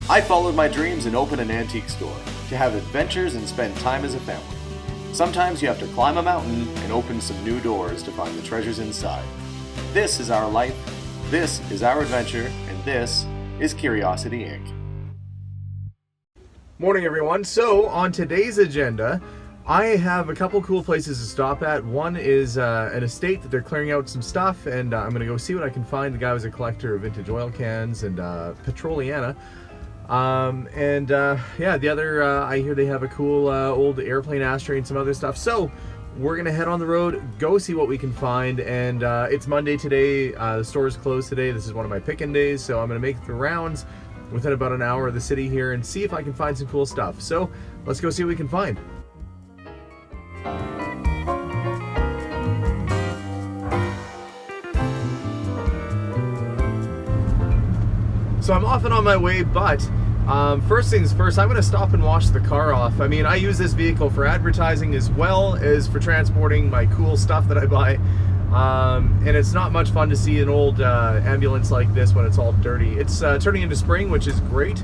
I followed my dreams and opened an antique store to have adventures and spend time as a family. Sometimes you have to climb a mountain and open some new doors to find the treasures inside. This is our life, this is our adventure, and this is Curiosity Inc. Morning everyone. So on today's agenda, I have a couple cool places to stop at. One is an estate that they're clearing out some stuff, and I'm going to go see what I can find. The guy was a collector of vintage oil cans and Petroliana. The other, I hear they have a cool old airplane ashtray and some other stuff. So we're going to head on the road, go see what we can find, and it's Monday today. The store is closed today. This is one of my picking days, so I'm going to make the rounds within about an hour of the city here and see if I can find some cool stuff. So let's go see what we can find. So I'm off and on my way, but first things first, I'm going to stop and wash the car off. I mean, I use this vehicle for advertising as well as for transporting my cool stuff that I buy. And it's not much fun to see an old ambulance like this when it's all dirty. It's turning into spring, which is great,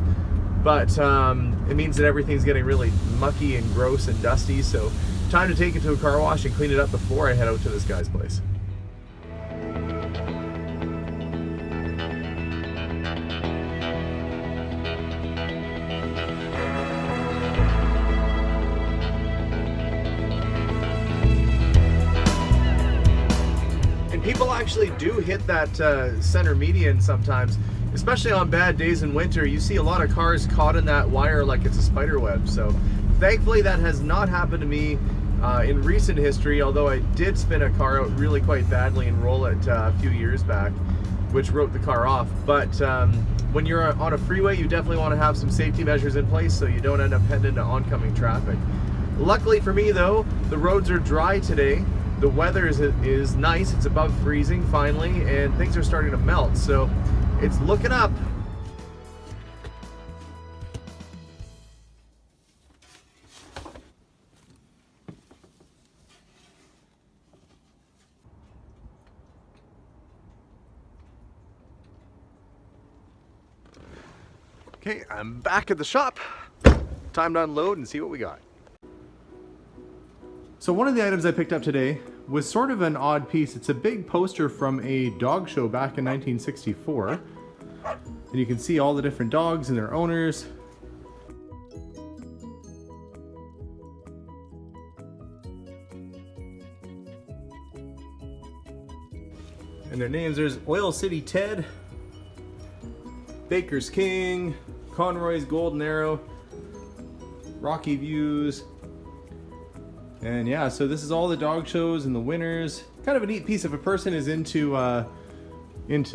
but it means that everything's getting really mucky and gross and dusty. So time to take it to a car wash and clean it up before I head out to this guy's place. People actually do hit that center median sometimes, especially on bad days in winter. You see a lot of cars caught in that wire like it's a spider web. So thankfully that has not happened to me in recent history, although I did spin a car out really quite badly and roll it a few years back, which wrote the car off. But when you're on a freeway, you definitely want to have some safety measures in place so you don't end up heading into oncoming traffic. Luckily for me though, the roads are dry today. The weather is nice, it's above freezing finally, and things are starting to melt, so it's looking up. Okay, I'm back at the shop. Time to unload and see what we got. So one of the items I picked up today was sort of an odd piece. It's a big poster from a dog show back in 1964. And you can see all the different dogs and their owners. And their names, there's Oil City Ted, Baker's King, Conroy's Golden Arrow, Rocky Views. And yeah, so this is all the dog shows and the winners. Kind of a neat piece if a person is into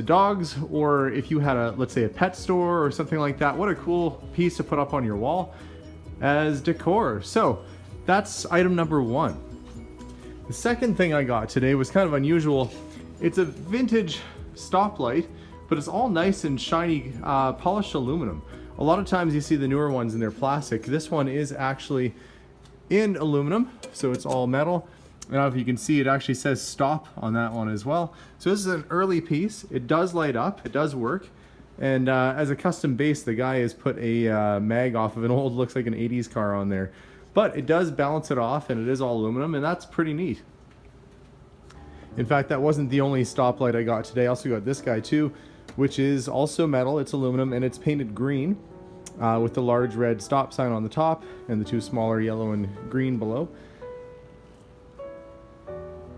dogs, or if you had let's say a pet store or something like that. What a cool piece to put up on your wall as decor. So that's item number one. The second thing I got today was kind of unusual. It's a vintage stoplight, but it's all nice and shiny polished aluminum. A lot of times you see the newer ones and they're plastic. This one is actually in aluminum, so it's all metal. Now if you can see, it actually says stop on that one as well. So this is an early piece. It does light up, it does work, and as a custom base, the guy has put a mag off of an old, looks like an 80s car on there, but it does balance it off, and it is all aluminum, and that's pretty neat. In fact, that wasn't the only stoplight I got today. I also got this guy too, which is also metal. It's aluminum and it's painted green. With the large red stop sign on the top and the two smaller yellow and green below.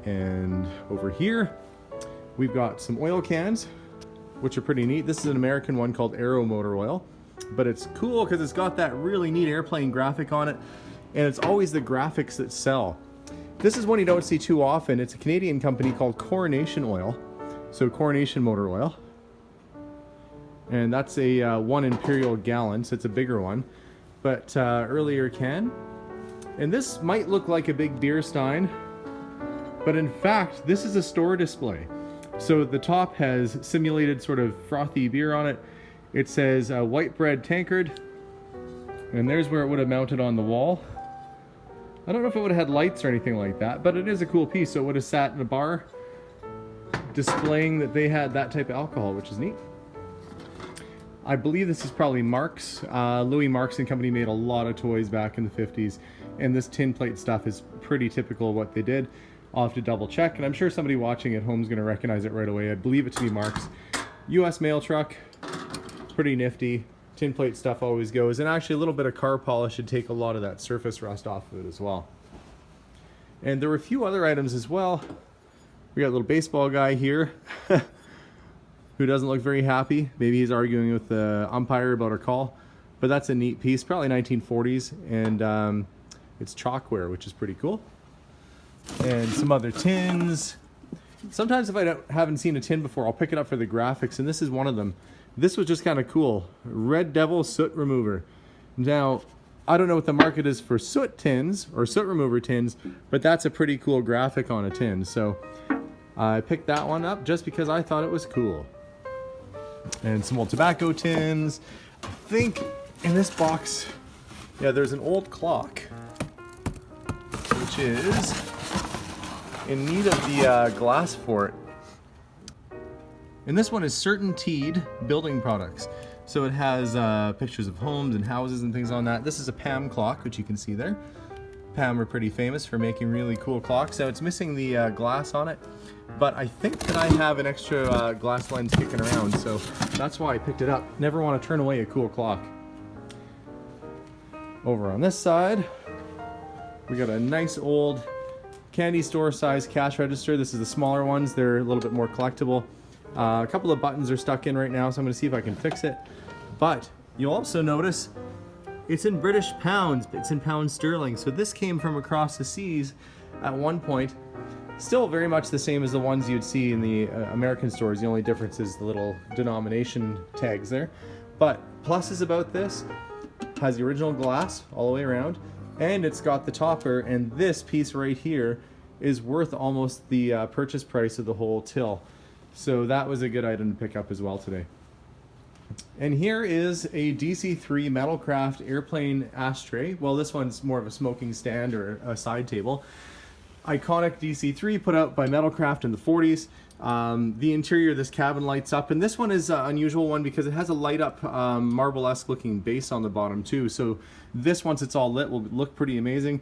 And over here, we've got some oil cans, which are pretty neat. This is an American one called Aero Motor Oil, but it's cool because it's got that really neat airplane graphic on it, and it's always the graphics that sell. This is one you don't see too often. It's a Canadian company called Coronation Oil, so Coronation Motor Oil. And that's a 1 imperial gallon, so it's a bigger one, but earlier can. And this might look like a big beer stein, but in fact, this is a store display. So the top has simulated sort of frothy beer on it. It says white bread tankard, and there's where it would have mounted on the wall. I don't know if it would have had lights or anything like that, but it is a cool piece. So it would have sat in a bar displaying that they had that type of alcohol, which is neat. I believe this is probably Marx. Louis Marx and Company made a lot of toys back in the 50s, and this tin plate stuff is pretty typical of what they did. I'll have to double check, and I'm sure somebody watching at home is going to recognize it right away. I believe it to be Marx. US mail truck, pretty nifty. Tin plate stuff always goes, and actually a little bit of car polish should take a lot of that surface rust off of it as well. And there were a few other items as well. We got a little baseball guy here who doesn't look very happy. Maybe he's arguing with the umpire about a call, but that's a neat piece, probably 1940s, and it's chalkware, which is pretty cool. And some other tins. Sometimes if I haven't seen a tin before, I'll pick it up for the graphics, and this is one of them. This was just kind of cool. Red Devil soot remover. Now, I don't know what the market is for soot tins or soot remover tins, but that's a pretty cool graphic on a tin. So I picked that one up just because I thought it was cool. And some old tobacco tins. I think in this box, yeah, there's an old clock, which is in need of the glass for it. And this one is Certainteed Building Products. So it has pictures of homes and houses and things on that. This is a Pam clock, which you can see there. Pam are pretty famous for making really cool clocks. Now it's missing the glass on it, but I think that I have an extra glass lens kicking around, so that's why I picked it up. Never want to turn away a cool clock. Over on this side, we got a nice old candy store size cash register. This is the smaller ones. They're a little bit more collectible. A couple of buttons are stuck in right now, so I'm going to see if I can fix it. But you'll also notice it's in British pounds. It's in pounds sterling. So this came from across the seas at one point. Still very much the same as the ones you'd see in the American stores. The only difference is the little denomination tags there. But pluses about this, has the original glass all the way around, and it's got the topper, and this piece right here is worth almost the purchase price of the whole till. So that was a good item to pick up as well today. And here is a DC3 Metalcraft airplane ashtray. Well, this one's more of a smoking stand or a side table. Iconic DC3 put out by Metalcraft in the 40s. The interior of this cabin lights up, and this one is an unusual one because it has a light up marble-esque looking base on the bottom too. So this, once it's all lit, will look pretty amazing.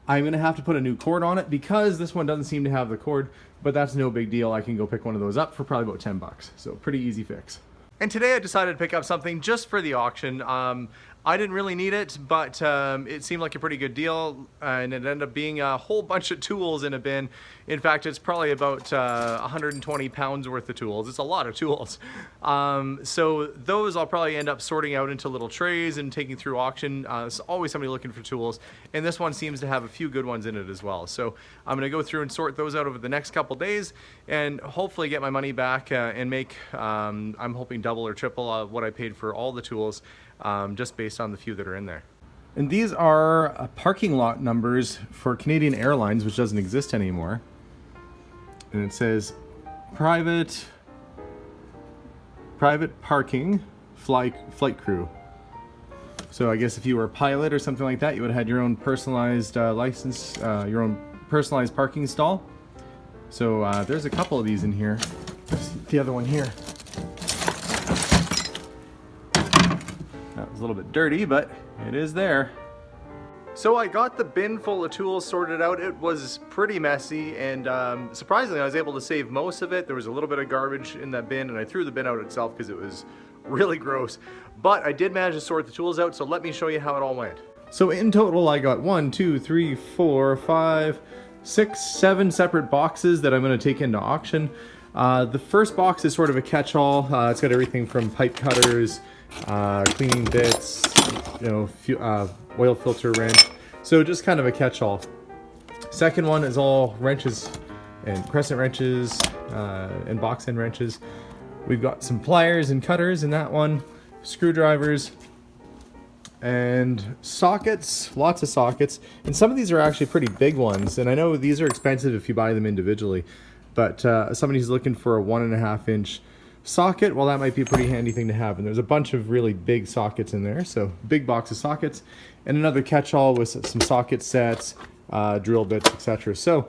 I'm going to have to put a new cord on it because this one doesn't seem to have the cord, but that's no big deal. I can go pick one of those up for probably about 10 bucks. So pretty easy fix. And today I decided to pick up something just for the auction. I didn't really need it, but it seemed like a pretty good deal, and it ended up being a whole bunch of tools in a bin. In fact, it's probably about 120 pounds worth of tools. It's a lot of tools. So those I'll probably end up sorting out into little trays and taking through auction. There's always somebody looking for tools, and this one seems to have a few good ones in it as well. So I'm going to go through and sort those out over the next couple days and hopefully get my money back and make, I'm hoping, double or triple what I paid for all the tools, just based on the few that are in there. And these are parking lot numbers for Canadian Airlines, which doesn't exist anymore. And it says private parking flight crew. So I guess if you were a pilot or something like that, you would have had your own personalized license, your own personalized parking stall. So there's a couple of these in here. There's the other one here. That was a little bit dirty, but it is there. So I got the bin full of tools sorted out. It was pretty messy, and surprisingly I was able to save most of it. There was a little bit of garbage in that bin, and I threw the bin out itself because it was really gross. But I did manage to sort the tools out, so let me show you how it all went. So in total I got 1, 2, 3, 4, 5, 6, 7 separate boxes that I'm going to take into auction. The first box is sort of a catch-all. It's got everything from pipe cutters, cleaning bits, oil filter wrench. So just kind of a catch-all. Second one is all wrenches and crescent wrenches and box end wrenches. We've got some pliers and cutters in that one, screwdrivers, and sockets, lots of sockets. And some of these are actually pretty big ones, and I know these are expensive if you buy them individually, but somebody who's looking for a 1.5 inch socket, well, that might be a pretty handy thing to have. And there's a bunch of really big sockets in there, so big box of sockets, and another catch-all with some socket sets, drill bits, etc. So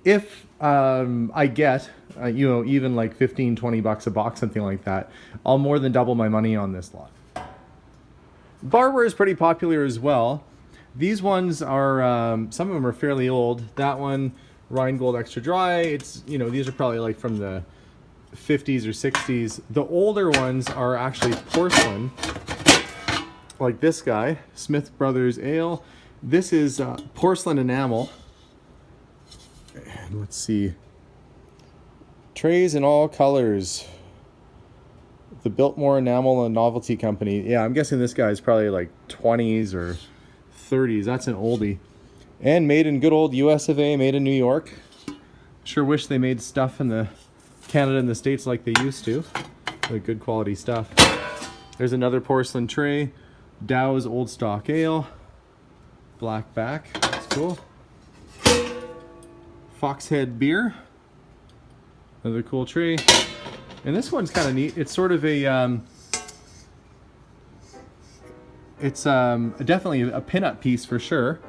if I get you know, even like 15, 20 bucks a box, something like that. I'll more than double my money on this lot. Barware is pretty popular as well. These ones are, some of them are fairly old. That one, Rheingold Extra Dry, it's, you know, these are probably like from the 50s or 60s. The older ones are actually porcelain, like this guy, Smith Brothers Ale. This is porcelain enamel. And let's see. Trays in all colors. The Biltmore Enamel and Novelty Company. Yeah, I'm guessing this guy is probably like 20s or 30s. That's an oldie. And made in good old US of A, made in New York. Sure wish they made stuff in the Canada and the States like they used to. Like good quality stuff. There's another porcelain tray. Dow's Old Stock Ale. Black back. That's cool. Foxhead beer. Another cool tray. And this one's kind of neat. It's sort of a, it's definitely a pinup piece for sure.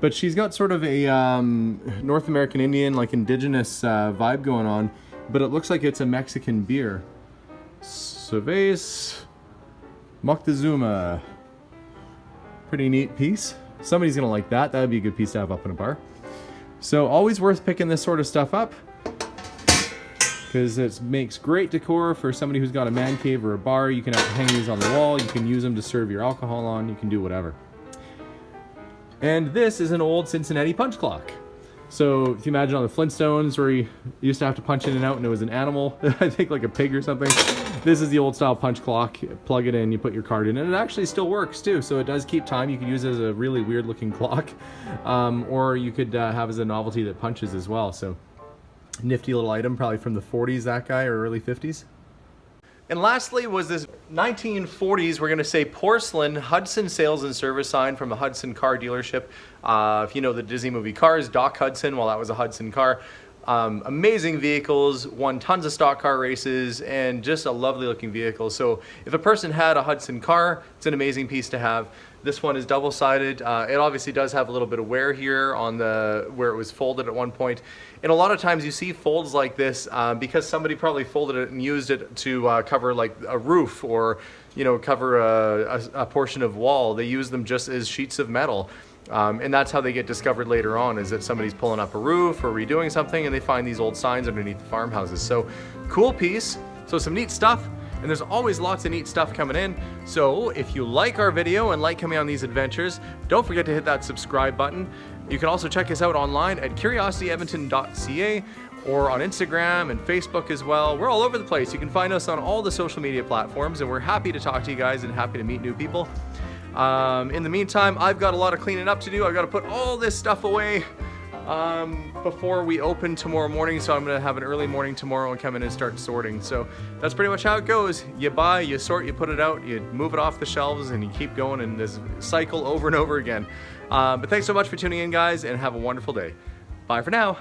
But she's got sort of a North American Indian, like indigenous vibe going on. But it looks like it's a Mexican beer. Cerveza Moctezuma. Pretty neat piece. Somebody's gonna like that. That would be a good piece to have up in a bar. So always worth picking this sort of stuff up, because it makes great decor for somebody who's got a man cave or a bar. You can hang these on the wall. You can use them to serve your alcohol on. You can do whatever. And this is an old Cincinnati punch clock. So if you imagine on the Flintstones where you used to have to punch in and out and it was an animal, I think like a pig or something. This is the old style punch clock. You plug it in, you put your card in, and it actually still works too. So it does keep time. You could use it as a really weird looking clock, or you could have as a novelty that punches as well. So nifty little item, probably from the 40s, that guy, or early 50s. And lastly was this 1940s, we're going to say porcelain Hudson sales and service sign from a Hudson car dealership. If you know the Disney movie Cars, Doc Hudson, well, that was a Hudson car. Amazing vehicles, won tons of stock car races, and just a lovely looking vehicle. So if a person had a Hudson car, it's an amazing piece to have. This one is double-sided. It obviously does have a little bit of wear here on the where it was folded at one point. And a lot of times you see folds like this because somebody probably folded it and used it to cover like a roof, or cover a portion of wall. They use them just as sheets of metal. And that's how they get discovered later on, is that somebody's pulling up a roof or redoing something and they find these old signs underneath the farmhouses. So cool piece. So some neat stuff. And there's always lots of neat stuff coming in. So if you like our video and like coming on these adventures, don't forget to hit that subscribe button. You can also check us out online at curiosityedmonton.ca or on Instagram and Facebook as well. We're all over the place. You can find us on all the social media platforms, and we're happy to talk to you guys and happy to meet new people. In the meantime, I've got a lot of cleaning up to do. I've got to put all this stuff away before we open tomorrow morning, so I'm going to have an early morning tomorrow and come in and start sorting. So that's pretty much how it goes. You buy, you sort, you put it out, you move it off the shelves, and you keep going in this cycle over and over again. But thanks so much for tuning in, guys, and have a wonderful day. Bye for now.